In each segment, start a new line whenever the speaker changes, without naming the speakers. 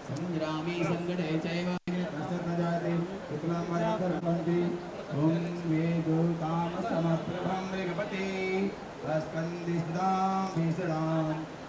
संग्रामी संगणे चैव प्रसन्नजाते शुक्लाम्बरधरन्ति ॐ मे दूताम समप्रभं मृगपते अस्कन्दिस्दां भीषणां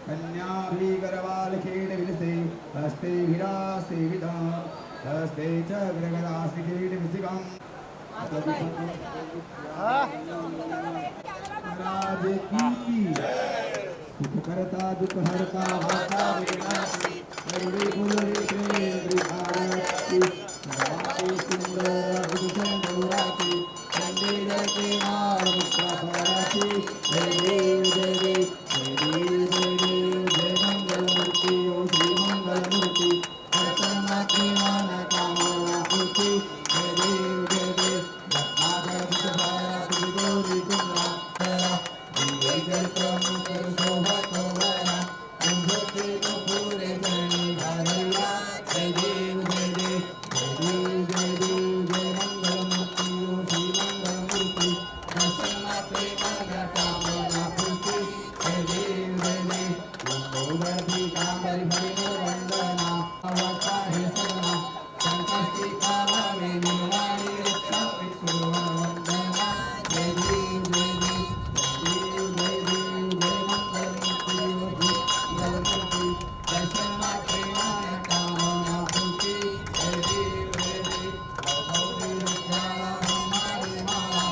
कन्याभिगरवालखेडविलसे हस्ते विरासे विदां हस्ते च गृगदासिखेडविसिकां महाराज की दुख करता दुख हरता वाता विनाशी करुणे गुणरे प्रेम भारती राते सुंदर भूषण गौराती चंडे जयते मार मुक्ता भराती जय देव जय देव जय देव जय देव जय मंगल मूर्ति ओ श्री मंगल मूर्ति दर्शन मात्रे मान कामना पूर्ति जय देव जय देव नागर भाया तुझ गौरी गुणा जय जय प्रभु कर शोभा तोरा तुझे तो पूरे जनी भरया जय देव जय देव जय देव जय देव जय मंगल मूर्ति ओ श्री मंगल मूर्ति दर्शन मात्रे मन कामना पूर्ति जय देव जय देव लंबोदर पीतांबर भरिणो वंदना अवता है सना संकष्टि काले निर्वाणी रक्षा विष्णुवन वंदना जय देव जय देव दर्शन मात्रे माया कामना पूर्ति जय देव जय देव भगवती रुद्राला ब्रह्माणी माला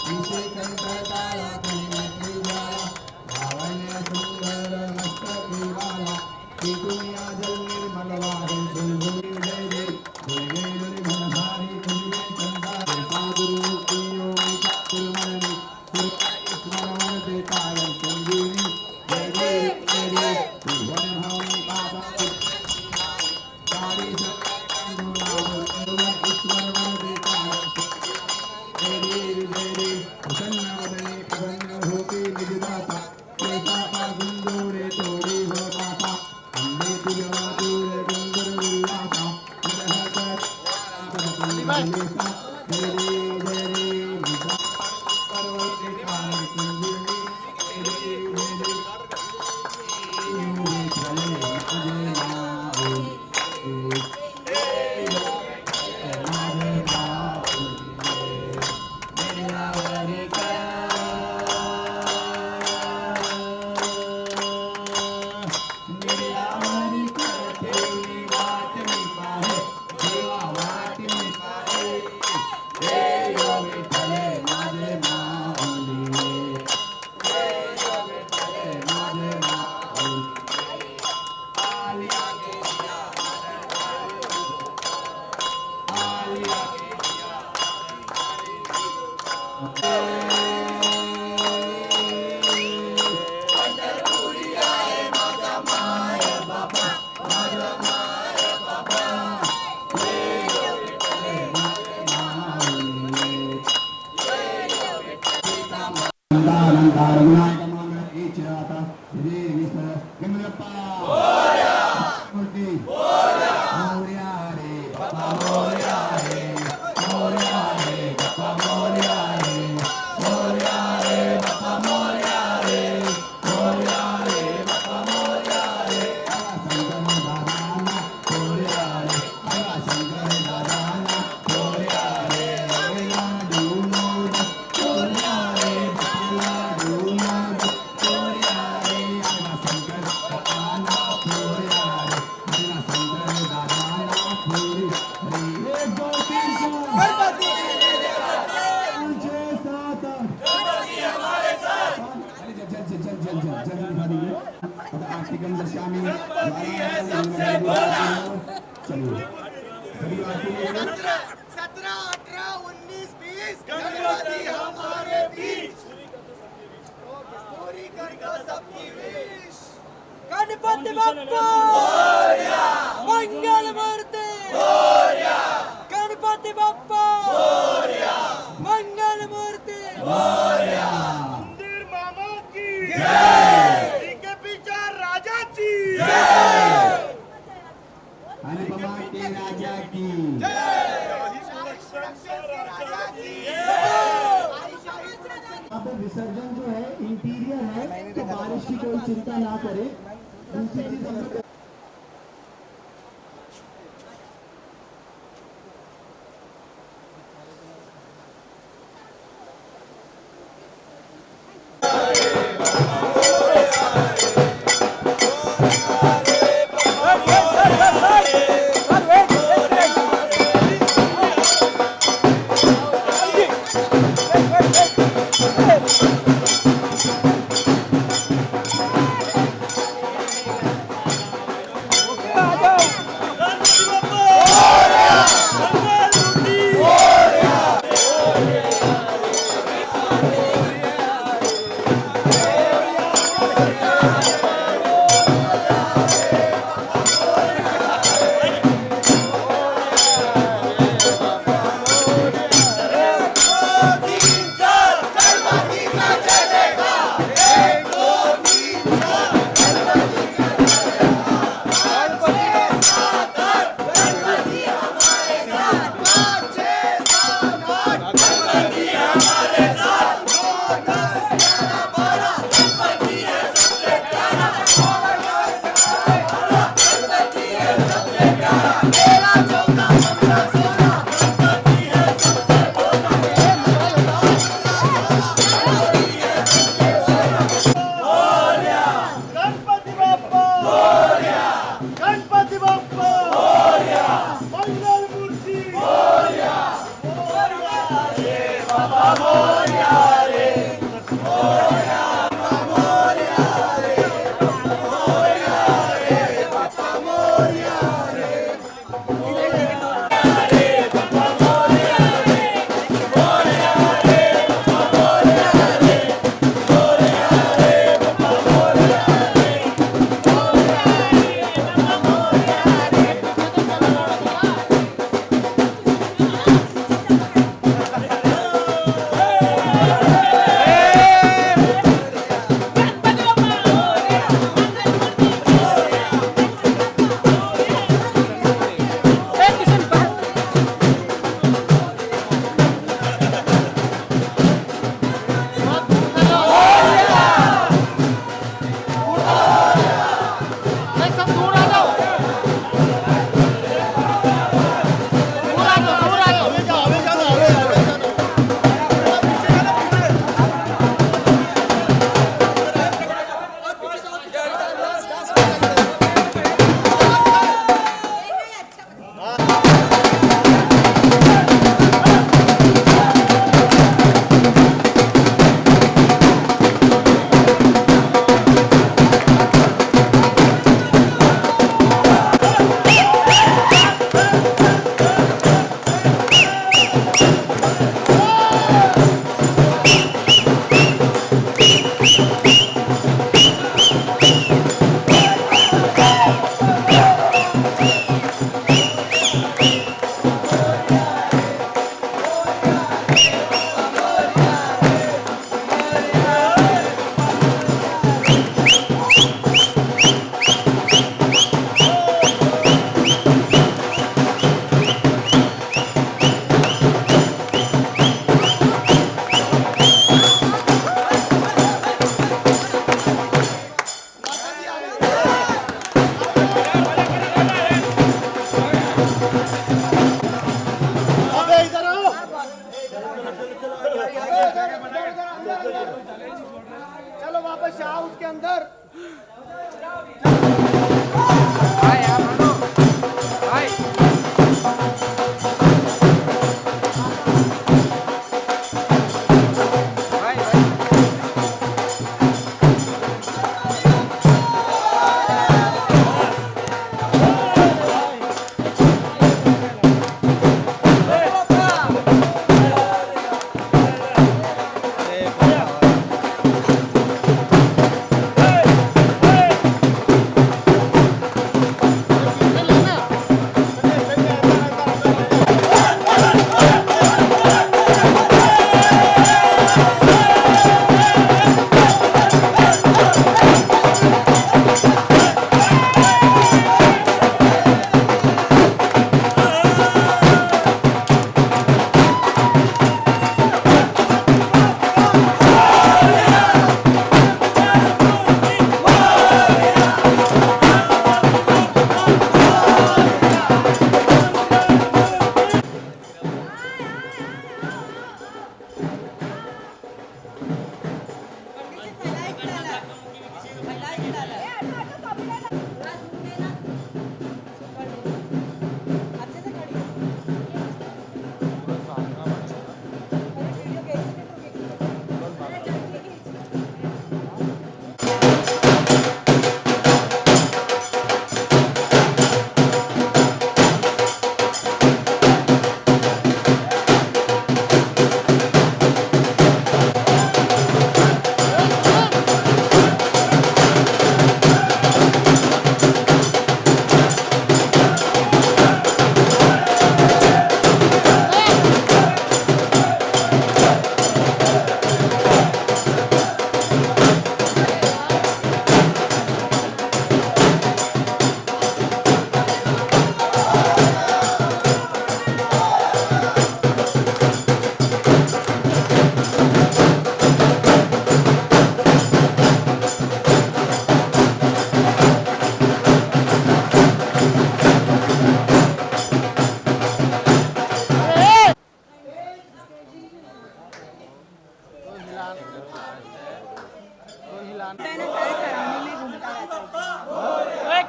विषय कंकताला कन्यात्री ज्वाला लावण्य सुंदर मस्तकी वाला की दुनिया जल निर्मल वाहन सुलभुनी जय देव जय देव मनहारी तुझे संसार साधुरु मुक्ति योगी गुरुमणि सुरता स्मरण देता संजीवनी जय देव जय देव त्रिभुवन हम बाबा काली स्मरण देता जय देव जय देव प्रसन्न वदने प्रसन्न होते निजदाता कैसा का गुंजोरे तोड़ी हो पाता अम्बे तुझा दूर गुंजर उल्लासा जय कर लेसा जय देव जय देव पर्वते काल संजीवनी जय देव जय देव चले तुझे नाम
गणपति बप्पा मोरया, मंगल मूर्ति मोरया, गणपति बप्पा मोरया, मंगल मूर्ति मोरया, मंदिर मामा की जय, इनके पीछे राजा की जय,
अनुपमा के राजा की
जय, राजा की जय।
यहाँ पे विसर्जन जो है इंटीरियर है, तो बारिश की कोई चिंता ना करें।
गणपती बाप्पा मोरया, गणपती बाप्पा मोरया, मंगल मूर्ती मोरया, मोरया रे बाबा मोरया रे, मोरया मोरया रे, मोरया रे बाबा मोरया रे, मोरया रे बाबा मोरया रे, मोरया रे बाबा मोरया रे, मोरया रे बाबा मोरया रे.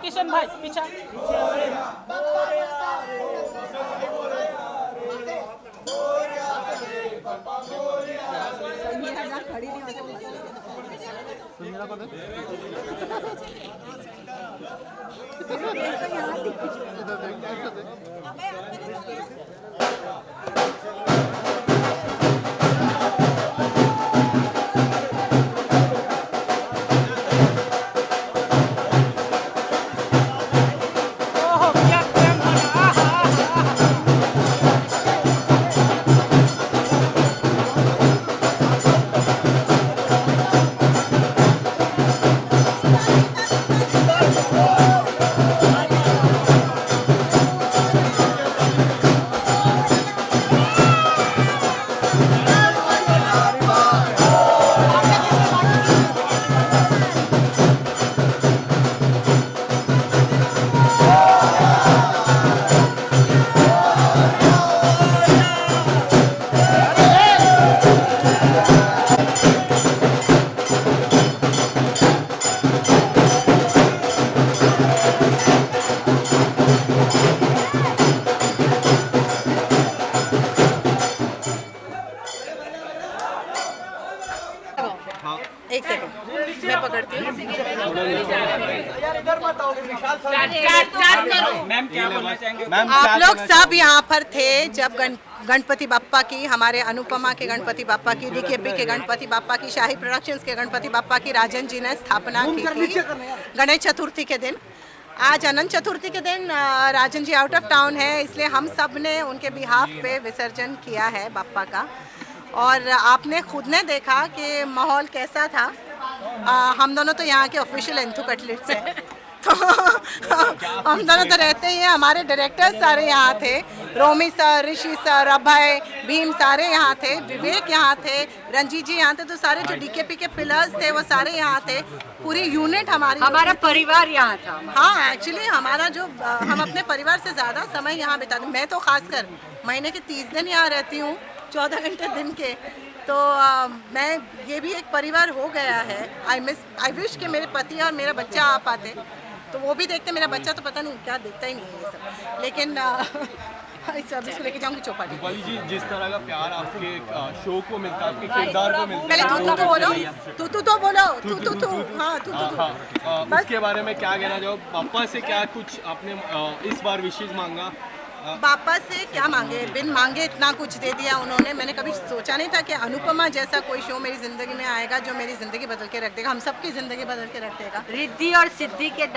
किशन भाई पीछा। ओहो क्या प्रेम बना।
एक सेकंड मैं पकड़ती हूँ।
मैम क्या बोलना चाहेंगे?
आप लोग सब यहाँ पर थे जब गणपति बाप्पा की, हमारे अनुपमा के गणपति बाप्पा की, डीकेपी के गणपति बाप्पा की, शाही प्रोडक्शंस के गणपति बाप्पा की राजन जी ने स्थापना की थी गणेश चतुर्थी के दिन। आज अनंत चतुर्थी के दिन Rajan ji out of town है, इसलिए हम सब ने उनके बिहाफ पे विसर्जन किया है बाप्पा का। और आपने खुद ने देखा कि माहौल कैसा था। हम दोनों तो यहाँ के ऑफिशियल एंथू कटलेट्स हैं, तो हम दोनों तो रहते ही हैं। हमारे डायरेक्टर्स सारे यहाँ थे, रोमी सर, ऋषि सर, अभय, भीम सारे यहाँ थे, विवेक यहाँ थे, रंजीत जी यहाँ थे, तो सारे जो डीकेपी के पिलर्स थे वो सारे यहाँ थे। पूरी यूनिट हमारा परिवार यहाँ था। हाँ, एक्चुअली हमारा जो हम अपने परिवार से ज़्यादा समय यहाँ बिताते। मैं तो खासकर महीने के 30 दिन यहाँ रहती हूँ, 14 घंटे दिन के। तो मैं ये भी एक परिवार हो गया है। आई विश कि मेरे पति और मेरा बच्चा आ पाते, तो वो भी देखते। मेरा बच्चा तो पता नहीं क्या देखता ही नहीं है ये सब, लेकिन इस सर्विस को लेके जाऊंगी चौपाटी।
दीपाली जी, जिस तरह का प्यार आपके शो को मिलता है, आपके किरदार को मिलता
पहले
है,
तू तो बोलो, तू बोलो, तू हाँ तू।
उसके बारे में क्या कहना चाहो? पापा से क्या कुछ आपने इस बार विशेष मांगा?
पापा से क्या मांगे, बिन मांगे इतना कुछ दे दिया उन्होंने। मैंने कभी सोचा नहीं था कि अनुपमा जैसा कोई शो मेरी ज़िंदगी में आएगा जो मेरी ज़िंदगी बदल के रख देगा, हम सबकी ज़िंदगी बदल के रख देगा।
रिद्धि और सिद्धि के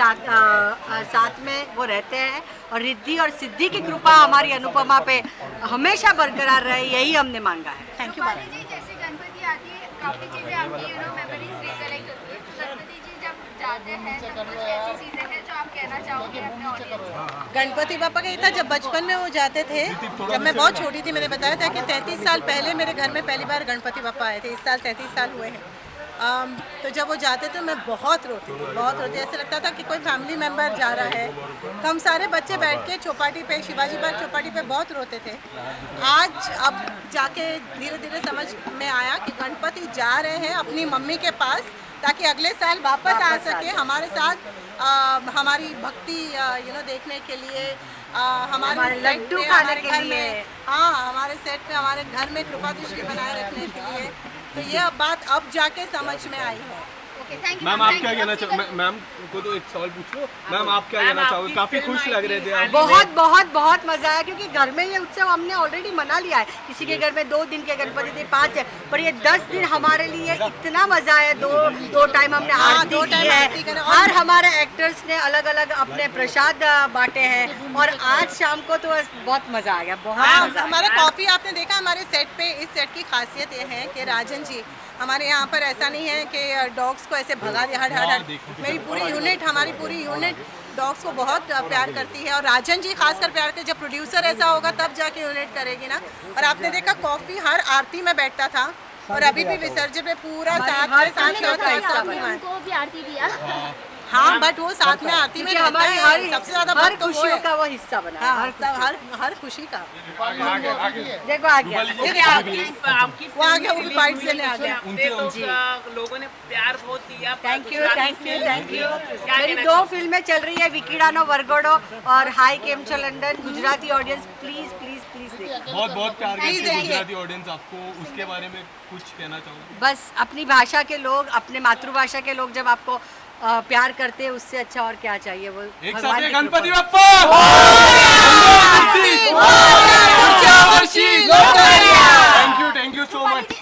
साथ में वो रहते हैं, और रिद्धि और सिद्धि की कृपा हमारी अनुपमा पे हमेशा बरकरार रहे, यही हमने मांगा है।
Thank you.
जी, जैसे गणपति आती है, काफ़ी चीज़ें आपकी मेमोरीज रिकलेक्ट होती है, तो गणपति जी जब जाते हैं तो कुछ ऐसी चीज़ें हैं जो आप कहना चाहोगे अपने ऑडियंस को?
गणपति पापा का ये था, जब बचपन में वो जाते थे, जब मैं बहुत छोटी थी, मैंने बताया था कि 33 साल पहले मेरे घर में पहली बार गणपति पापा आए थे। इस साल 33 साल हुए हैं। तो जब वो जाते थे मैं बहुत रोती थी, बहुत रोती। ऐसे लगता था कि कोई फैमिली मेम्बर जा रहा है। तो हम सारे बच्चे बैठ के चौपाटी पे, शिवाजी पार्क चौपाटी पे बहुत रोते थे। आज अब जाके धीरे धीरे समझ में आया कि गणपति जा रहे हैं अपनी मम्मी के पास, ताकि अगले साल वापस आ सके हमारे साथ, हमारी भक्ति देखने के लिए, हमारे
लड्डू खाने के लिए।
हाँ, हमारे सेट पे, हमारे घर में कृपा दृष्टि बनाए रखने के लिए। तो ये बात अब जाके समझ में आई है।
ओके, थैंक यू
मैम, आप क्या कहना चाहो? मैम को तो एक सवाल पूछो। मैम, आप क्या कहना चाहोगे? काफी खुश लग रहे थे आप।
बहुत मजा आया, क्योंकि घर में ये उत्सव हमने ऑलरेडी मना लिया है। किसी के घर में 2 दिन के गणपति थे, 5 है, पर ये 10 दिन हमारे लिए इतना मजा आया। दो टाइम हमने आरती की है, हर हमारे एक्टर्स ने अलग अलग अपने प्रसाद बांटे हैं, और आज शाम को तो बहुत मजा आ गया। बहुत मजा।
हमारा कॉफी आपने देखा हमारे सेट पे। इस सेट की खासियत ये है कि राजन जी हमारे यहाँ पर ऐसा नहीं है कि डॉग्स को ऐसे भगा दिया, हट। मेरी पूरी यूनिट, हमारी पूरी यूनिट डॉग्स को बहुत प्यार करती है, और राजन जी खासकर प्यार करते हैं। जब प्रोड्यूसर ऐसा होगा तब जाके यूनिट करेगी ना। और आपने देखा कॉफी हर आरती में बैठता था, और अभी भी विसर्जन में पूरा साथ
को भी आरती दिया।
हाँ बट वो साथ में आरती में
क्योंकि
रहता
हमारी
है, सबसे ज्यादा
हर
भक्त तो वो
खुशियों
है।
का वो हिस्सा बना है,
हाँ,
हर
हर खुशी का।
देखो आ गया
आपकी
वो आ गया, वो भी फाइट से आ गया।
लोगों ने प्यार बहुत दिया।
Thank you thank you thank you. मेरी 2 फिल्में चल रही है, विकीडानो वर्गोडो और हाई केम चो London. Gujarati audience please please please देखिए।
बहुत बहुत प्यार करती है
देखिए।
गुजराती ऑडियंस आपको, उसके बारे में कुछ कहना चाहूँगा?
बस अपनी भाषा के लोग, अपने मातृभाषा के लोग जब आपको प्यार करते हैं, उससे अच्छा और क्या चाहिए। वो
एक
भगवान
साथ
की
गणपति
कृपा।
Bappa thank you so much.